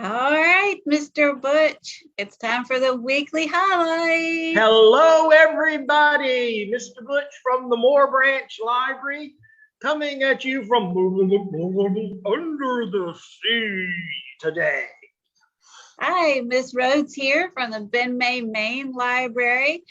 All right, Mr. Butch, it's time for the weekly highlight. Hello, everybody. Mr. Butch from the Moore Branch Library coming at you from under the sea today. Hi, Miss Rhodes here from the Ben May Main Library,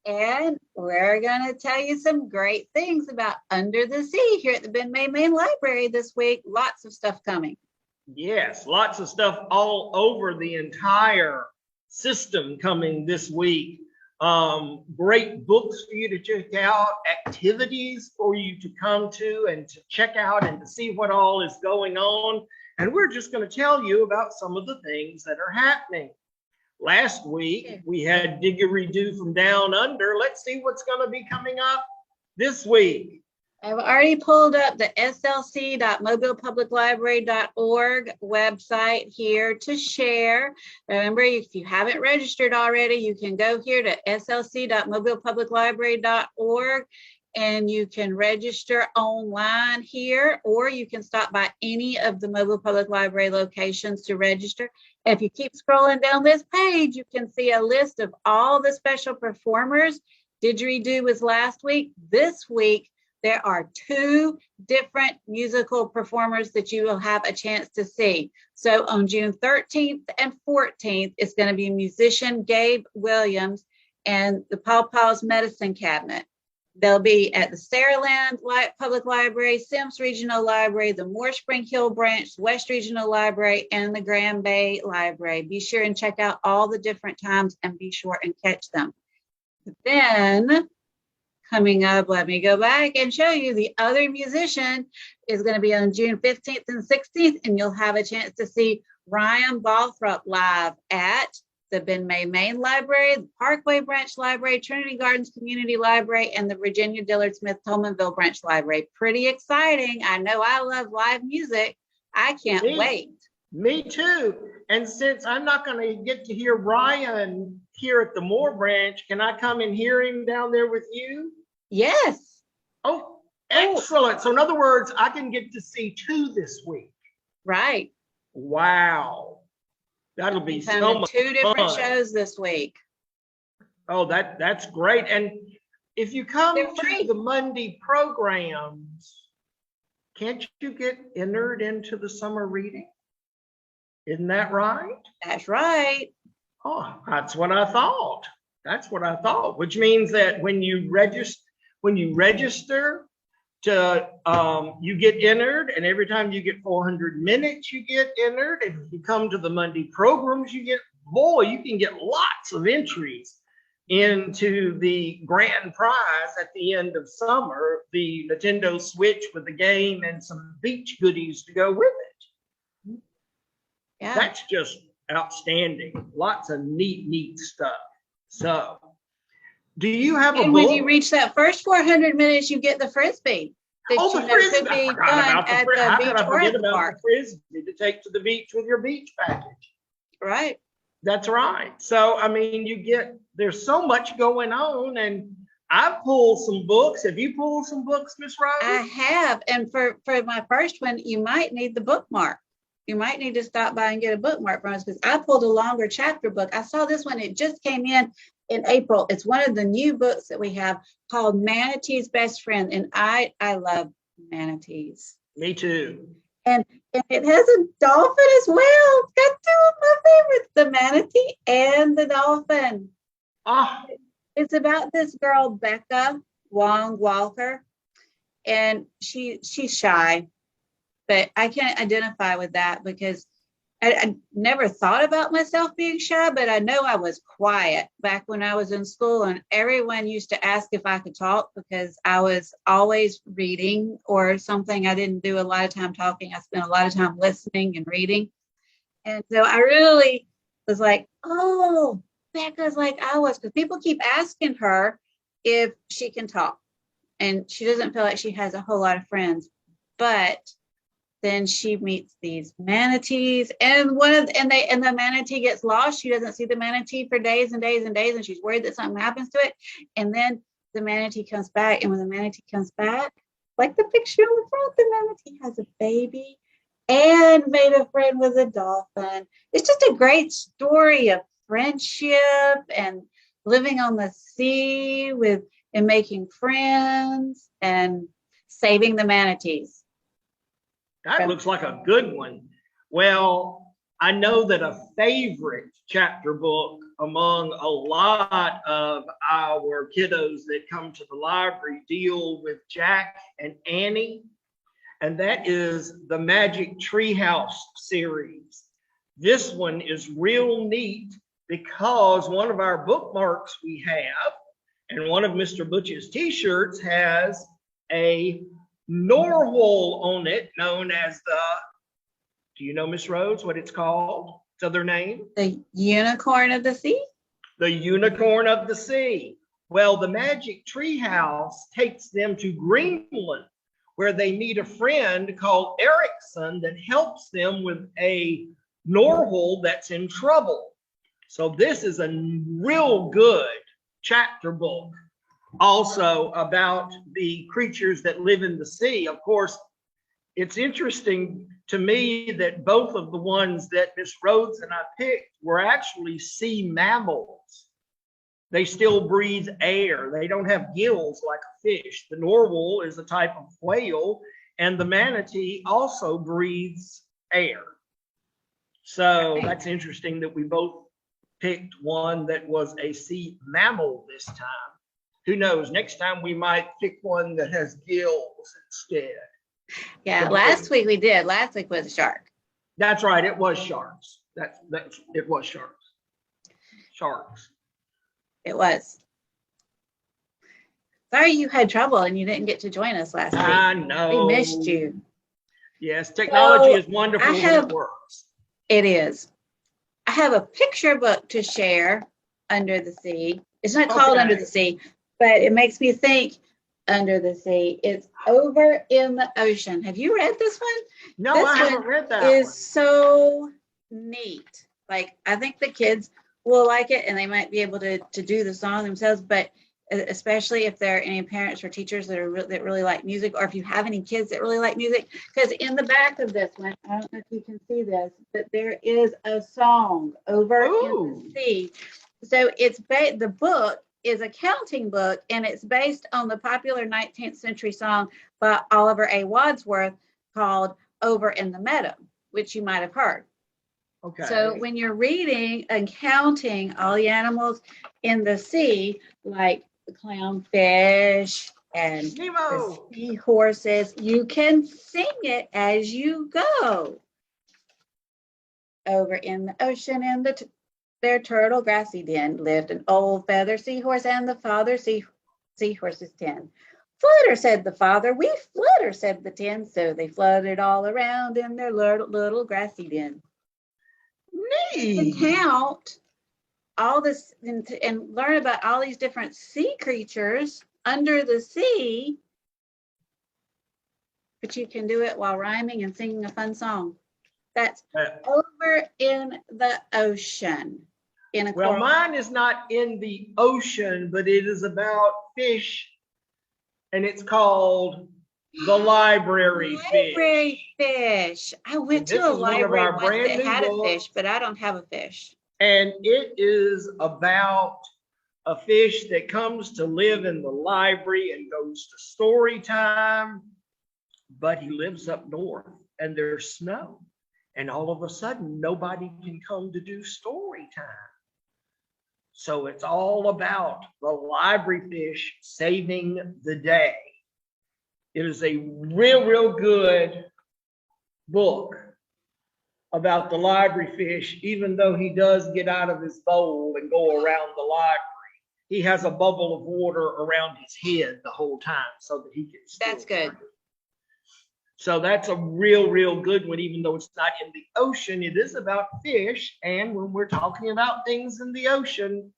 and we're going to tell you some great things about Under the Sea here at the Ben May Main Library this week. Lots of stuff coming. Yes, lots of stuff all over the entire system coming this week. Great books for you to check out, activities for you to come to and to check out and to see what all is going on. And we're just going to tell you about some of the things that are happening. Last week, we had Didgeridoo from Down Under. Let's see what's going to be coming up this week. I've already pulled up the slc.mobilepubliclibrary.org website here to share. Remember, if you haven't registered already, you can go here to slc.mobilepubliclibrary.org and you can register online here, or you can stop by any of the Mobile Public Library locations to register. If you keep scrolling down this page, you can see a list of all the special performers. Didgeridoo was last week. This week, there are 2 different musical performers that you will have a chance to see. So on June 13th and 14th, it's going to be musician Gabe Williams and the Paw Paw's Medicine Cabinet. They'll be at the Saraland Public Library, Sims Regional Library, the Moore Spring Hill Branch, West Regional Library, and the Grand Bay Library. Be sure and check out all the different times and be sure and catch them. Then coming up, let me go back and show you the other musician is going to be on June 15th and 16th, and you'll have a chance to see Ryan Balthrop live at the Ben May Main Library, the Parkway Branch Library, Trinity Gardens Community Library, and the Virginia Dillard Smith Tolmanville Branch Library. Pretty exciting. I know I love live music. I can't wait. Me too. And since I'm not going to get to hear Ryan here at the Moore Branch, can I come and hear him down there with you? Yes. Oh, excellent. So in other words, I can get to see 2 this week. Right. Wow. That'll be so much 2 different fun. shows this week. Oh, that's great. And if you come to the Monday programs, can't you get entered into the summer reading? Isn't that right? That's right. Oh, that's what I thought. That's what I thought, which means that when you register to you get entered, and every time you get 400 minutes you get entered. If you come to the Monday programs, you can get lots of entries into the grand prize at the end of summer, the Nintendo Switch with the game and some beach goodies to go with it. Yeah, that's just outstanding. Lots of neat stuff. So do you have a book? When you reach that first 400 minutes, you get the Frisbee. The Frisbee. I forgot about the Frisbee to take to the beach with your beach package. Right. That's right. So, I mean, there's so much going on, and I've pulled some books. Have you pulled some books, Miss Rose? I have. And for my first one, you might need the bookmark. You might need to stop by and get a bookmark from us, because I pulled a longer chapter book. I saw this one. It just came in April. It's one of the new books that we have called Manatee's Best Friend. And I love manatees. Me too. And it has a dolphin as well. It's got 2 of my favorites, the manatee and the dolphin. It's about this girl, Becca Wong Walker. And she's shy, but I can't identify with that because I never thought about myself being shy, but I know I was quiet back when I was in school, and everyone used to ask if I could talk because I was always reading or something. I didn't do a lot of time talking. I spent a lot of time listening and reading. And so I really was like, oh, Becca's like I was, because people keep asking her if she can talk, and she doesn't feel like she has a whole lot of friends, but then she meets these manatees, and the manatee gets lost. She doesn't see the manatee for days and days and days, and she's worried that something happens to it. And then the manatee comes back, and when the manatee comes back, like the picture on the front, the manatee has a baby, and made a friend with a dolphin. It's just a great story of friendship and living on the sea with and making friends and saving the manatees. That looks like a good one. Well, I know that a favorite chapter book among a lot of our kiddos that come to the library deal with Jack and Annie, and that is the Magic Treehouse series. This one is real neat because one of our bookmarks we have, and one of Mr. Butch's t-shirts has a narwhal on it, known as the, do you know, Miss Rhodes, what it's called? Its other name? The unicorn of the sea? The unicorn of the sea. Well, the Magic Treehouse takes them to Greenland, where they meet a friend called Erickson that helps them with a narwhal that's in trouble. So this is a real good chapter book also about the creatures that live in the sea. Of course, it's interesting to me that both of the ones that Miss Rhodes and I picked were actually sea mammals. They still breathe air. They don't have gills like a fish. The narwhal is a type of whale, and the manatee also breathes air. So that's interesting that we both picked one that was a sea mammal this time. Who knows? Next time we might pick one that has gills instead. Yeah, last week we did. Last week was a shark. That's right. It was sharks. It was sharks. Sharks. It was. Sorry you had trouble and you didn't get to join us last week. I know. We missed you. Yes, technology is wonderful when it works. It is. I have a picture book to share, Under the Sea. It's not called Under the Sea, but it makes me think Under the Sea. It's Over in the Ocean. Have you read this one? No, this I haven't read that one. It's so neat. Like, I think the kids will like it and they might be able to do the song themselves, but especially if there are any parents or teachers that really like music, or if you have any kids that really like music, because in the back of this one, I don't know if you can see this, but there is a song, Over in the Sea. So it's the book is a counting book, and it's based on the popular 19th century song by Oliver A. Wadsworth called Over in the Meadow, which you might have heard. Okay. So when you're reading and counting all the animals in the sea, like the clownfish and the seahorses, you can sing it as you go. Over in the ocean in their turtle grassy den lived an old feather seahorse and the father seahorse's 10. Flutter, said the father, we flutter, said the 10. So they fluttered all around in their little grassy den. Neat. To count all this and learn about all these different sea creatures under the sea, but you can do it while rhyming and singing a fun song. That's Over in the Ocean. Well, mine is not in the ocean, but it is about fish, and it's called The Library Fish. Library Fish. I went to a library once that had a fish, but I don't have a fish. And it is about a fish that comes to live in the library and goes to story time, but he lives up north and there's snow. And all of a sudden, nobody can come to do story time. So it's all about the library fish saving the day. It is a real good book about the library fish, even though he does get out of his bowl and go around the library. He has a bubble of water around his head the whole time so that he can still That's good. drink. So that's a real good one, even though it's not in the ocean. It is about fish. And when we're talking about things in the ocean,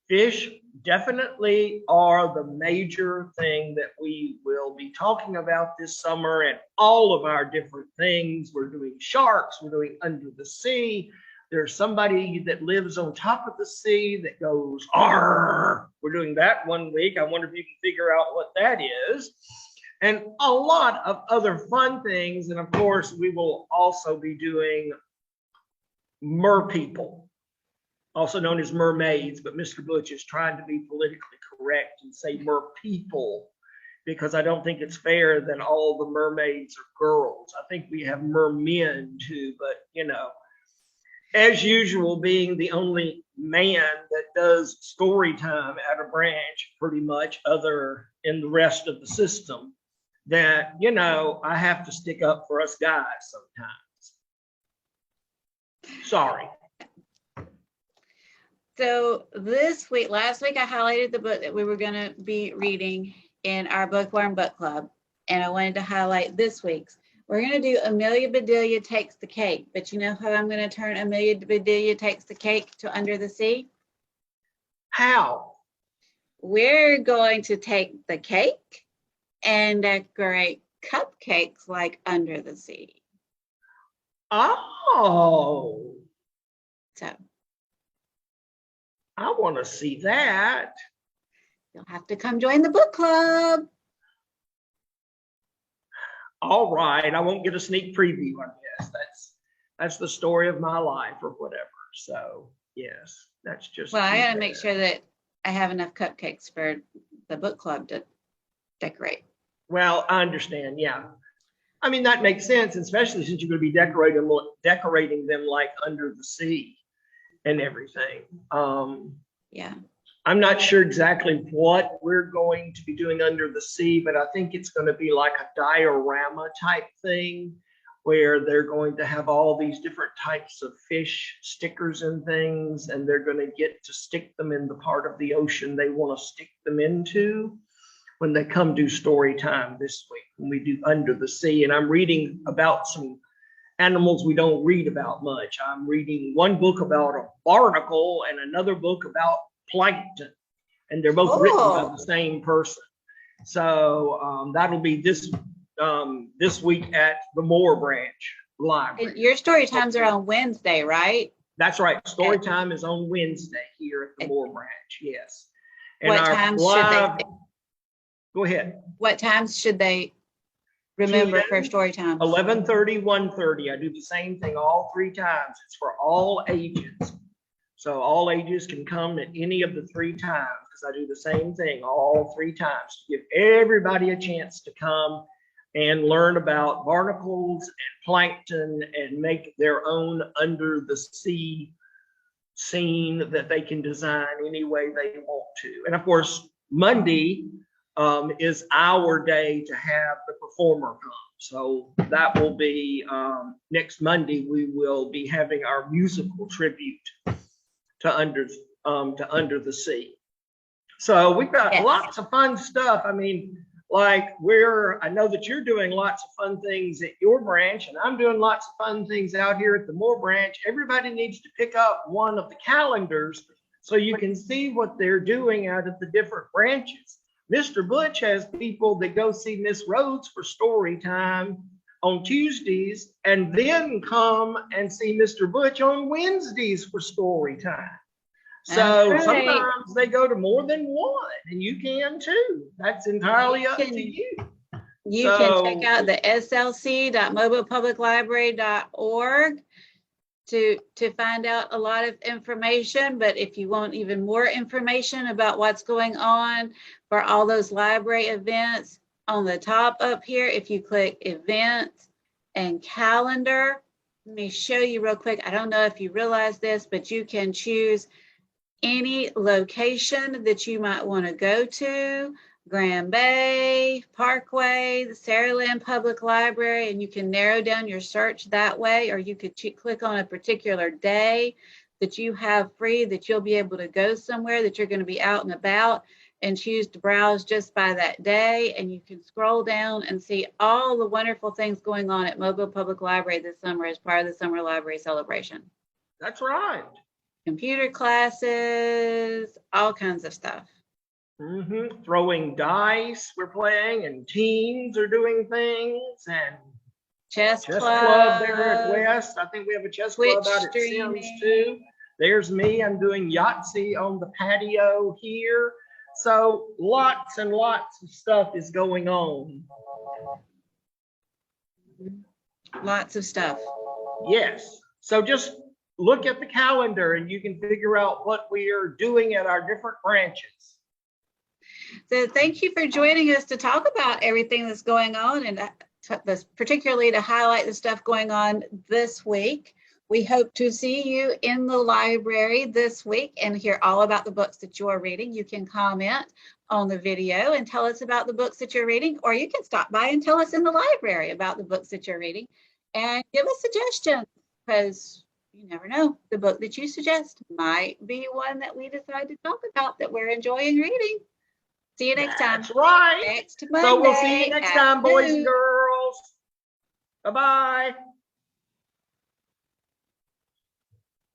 fish definitely are the major thing that we will be talking about this summer, and all of our different things. We're doing sharks, we're doing under the sea. There's somebody that lives on top of the sea that goes, arr. We're doing that one week. I wonder if you can figure out what that is. and a lot of other fun things. And of course, we will also be doing mer people, also known as mermaids, but Mr. Butch is trying to be politically correct and say mer people, because I don't think it's fair that all the mermaids are girls. I think we have mermen too, but you know, as usual, being the only man that does story time at a branch, pretty much, other in the rest of the system, that, you know, I have to stick up for us guys sometimes. Sorry. So last week I highlighted the book that we were going to be reading in our Bookworm Book Club, and I wanted to highlight this week's. We're going to do Amelia Bedelia Takes the Cake, but you know how I'm going to turn Amelia Bedelia Takes the Cake to Under the Sea? How? We're going to take the cake and decorate cupcakes like Under the Sea. Oh, So I want to see that. you'll have to come join the book club. All right, I won't get a sneak preview, I guess. That's the story of my life or whatever. So yes, that's just. Well, I got to make sure that I have enough cupcakes for the book club to decorate. Well, I understand. Yeah. I mean, that makes sense, especially since you're going to be decorating them like Under the Sea and everything. Yeah. I'm not sure exactly what we're going to be doing Under the Sea, but I think it's going to be like a diorama type thing where they're going to have all these different types of fish stickers and things, and they're going to get to stick them in the part of the ocean they want to stick them into when they come do story time this week, when we do Under the Sea. And I'm reading about some animals we don't read about much. I'm reading one book about a barnacle and another book about plankton, and they're both written by the same person. So that'll be this week at the Moore Branch Library. And your story times are on Wednesday, right? That's right. Story time is on Wednesday here at the Moore Branch. Yes. And what times should they? Go ahead. What times should they remember for story time? 11:30, 1:30. I do the same thing all 3 times. It's for all ages. So all ages can come at any of the 3 times, because I do the same thing all 3 times to give everybody a chance to come and learn about barnacles and plankton and make their own under the sea scene that they can design any way they want to. And of course, Monday is our day to have the performer come. So that will be next Monday. We will be having our musical tribute to Under the Sea. So we've got lots of fun stuff. I mean, like I know that you're doing lots of fun things at your branch, and I'm doing lots of fun things out here at the Moore Branch. Everybody needs to pick up one of the calendars so you can see what they're doing out at the different branches. Mr. Butch has people that go see Miss Rhodes for story time on Tuesdays, and then come and see Mr. Butch on Wednesdays for story time. So right. Sometimes they go to more than one, and you can too. That's entirely up to you. You can check out the slc.mobilepubliclibrary.org to find out a lot of information. But if you want even more information about what's going on for all those library events, on the top up here, if you click events and calendar, let me show you real quick. I don't know if you realize this, but you can choose any location that you might want to go to, Grand Bay, Parkway, the Saraland Public Library, and you can narrow down your search that way, or you could click on a particular day that you have free that you'll be able to go somewhere that you're going to be out and about, and choose to browse just by that day. And you can scroll down and see all the wonderful things going on at Mobile Public Library this summer as part of the Summer Library Celebration. That's right. Computer classes, all kinds of stuff. Throwing dice, we're playing, and teens are doing things, and chess club there at West. I think we have a chess club out at Sims too. There's me. I'm doing Yahtzee on the patio here. So lots and lots of stuff is going on. Lots of stuff. Yes. So just look at the calendar and you can figure out what we are doing at our different branches. So thank you for joining us to talk about everything that's going on, and particularly to highlight the stuff going on this week. We hope to see you in the library this week and hear all about the books that you're reading. You can comment on the video and tell us about the books that you're reading, or you can stop by and tell us in the library about the books that you're reading and give us suggestions, because you never know, the book that you suggest might be one that we decide to talk about that we're enjoying reading. See you next time. That's right. Next Monday. So we'll see you next at time, boys and noon. girls. Bye-bye.